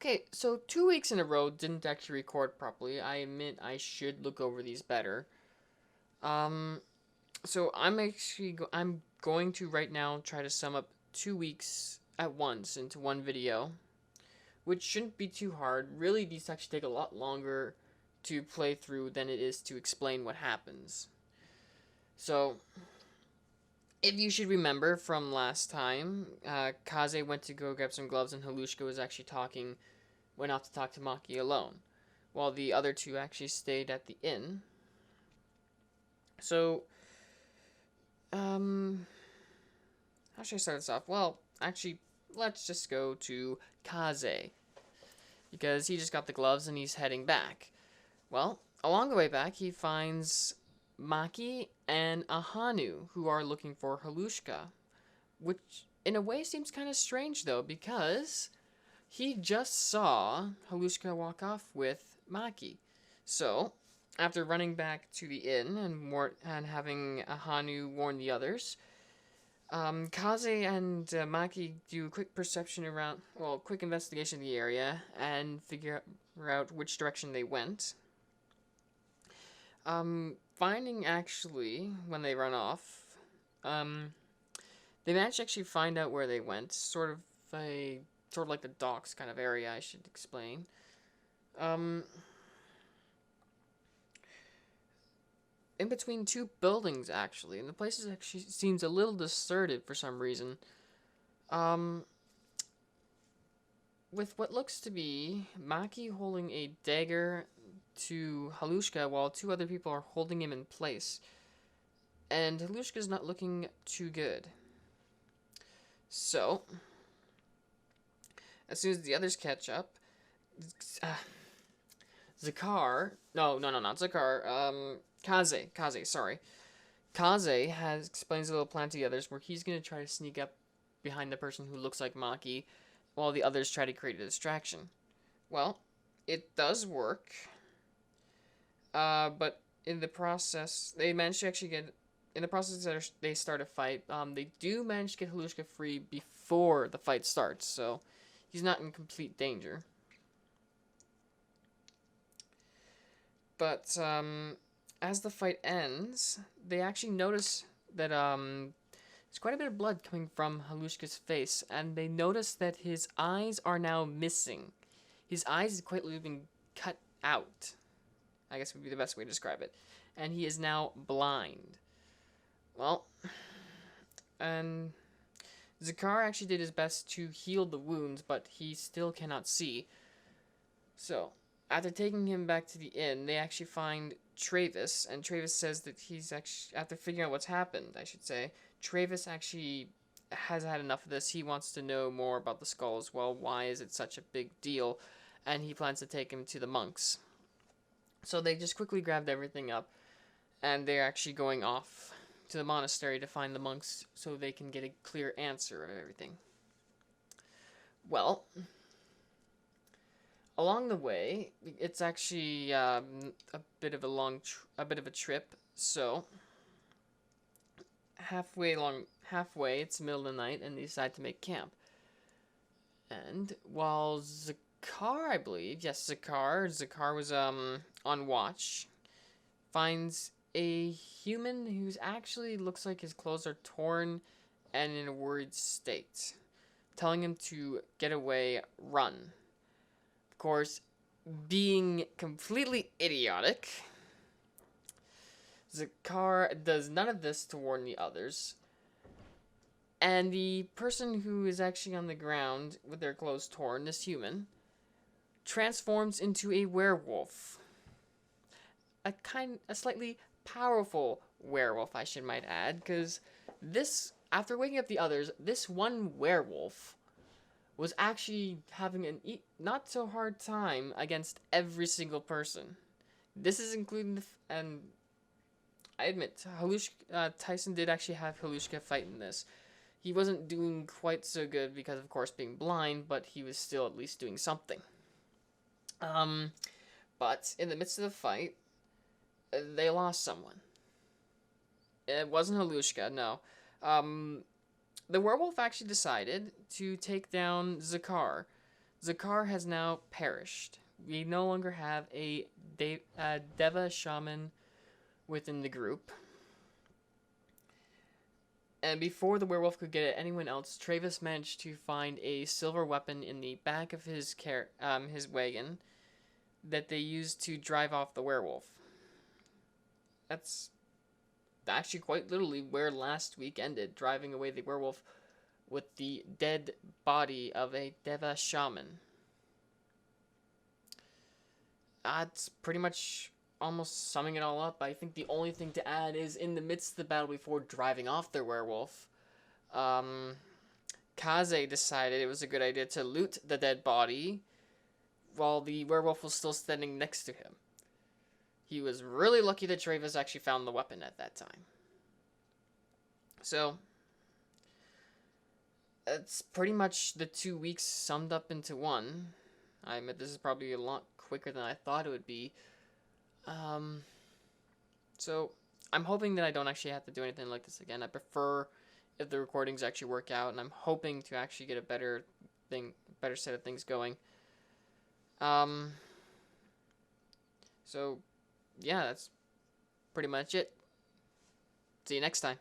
Okay, so 2 weeks in a row didn't actually record properly. I admit I should look over these better. Um, so I'm going to right now try to sum up 2 weeks at once into one video, which shouldn't be too hard. Really, these actually take a lot longer to play through than it is to explain what happens. So, if you should remember from last time, Kaze went to go grab some gloves and Halushka was actually went off to talk to Maki alone, while the other two actually stayed at the inn. So, um, how should I start this off? Well, actually, let's just go to Kaze, because he just got the gloves and he's heading back. Well, along the way back, he finds Maki and Ahanu, who are looking for Halushka, which in a way seems kind of strange though, because he just saw Halushka walk off with Maki. So, after running back to the inn and having Ahanu warn the others, Kaze and Maki do a quick investigation of the area and figure out which direction they went. Finding actually when they run off, they managed to actually find out where they went. Sort of like the docks kind of area, I should explain. Um, in between two buildings actually, and the place actually seems a little deserted for some reason. Um, with what looks to be Maki holding a dagger to Halushka while two other people are holding him in place. And Halushka's not looking too good. So, as soon as the others catch up, uh, Zakar, no, not Zakar, Kaze, sorry. Kaze explains a little plan to the others where he's going to try to sneak up behind the person who looks like Maki while the others try to create a distraction. Well, it does work. But in the process, they manage to actually get. In the process, they start a fight. They do manage to get Halushka free before the fight starts, so he's not in complete danger. But as the fight ends, they actually notice that there's quite a bit of blood coming from Halushka's face, and they notice that his eyes are now missing. His eyes have quite literally been cut out, I guess would be the best way to describe it. And he is now blind. Well, and Zakar actually did his best to heal the wounds, but he still cannot see. So, after taking him back to the inn, they actually find Travis, and Travis says that he's actually, after figuring out what's happened, I should say, Travis actually has had enough of this. He wants to know more about the skull as well. Why is it such a big deal? And he plans to take him to the monks. So they just quickly grabbed everything up, and they're actually going off to the monastery to find the monks so they can get a clear answer of everything. Well, along the way, it's actually a bit of a trip. So halfway, it's the middle of the night, and they decide to make camp. And while Zakar, I believe, yes, Zakar was on watch, finds a human who's actually looks like his clothes are torn and in a worried state, telling him to get away, run. Of course, being completely idiotic, Zakar does none of this to warn the others. And the person who is actually on the ground with their clothes torn, this human, transforms into a werewolf. A slightly powerful werewolf, I should might add, because after waking up the others, this one werewolf was actually having an not so hard time against every single person. This is including and I admit, Tyson did actually have Halushka fight in this. He wasn't doing quite so good because, of course, being blind, but he was still at least doing something. But in the midst of the fight, they lost someone. It wasn't Halushka, no. The werewolf actually decided to take down Zakar. Zakar has now perished. We no longer have a Deva shaman within the group. And before the werewolf could get at anyone else, Travis managed to find a silver weapon in the back of his wagon that they used to drive off the werewolf. That's actually quite literally where last week ended, driving away the werewolf with the dead body of a Deva shaman. That's pretty much almost summing it all up. I think the only thing to add is in the midst of the battle before driving off their werewolf, Kaze decided it was a good idea to loot the dead body while the werewolf was still standing next to him. He was really lucky that Travis actually found the weapon at that time. So, it's pretty much the 2 weeks summed up into one. I admit this is probably a lot quicker than I thought it would be. So, I'm hoping that I don't actually have to do anything like this again. I prefer if the recordings actually work out, and I'm hoping to actually get a better set of things going. So, yeah, that's pretty much it. See you next time.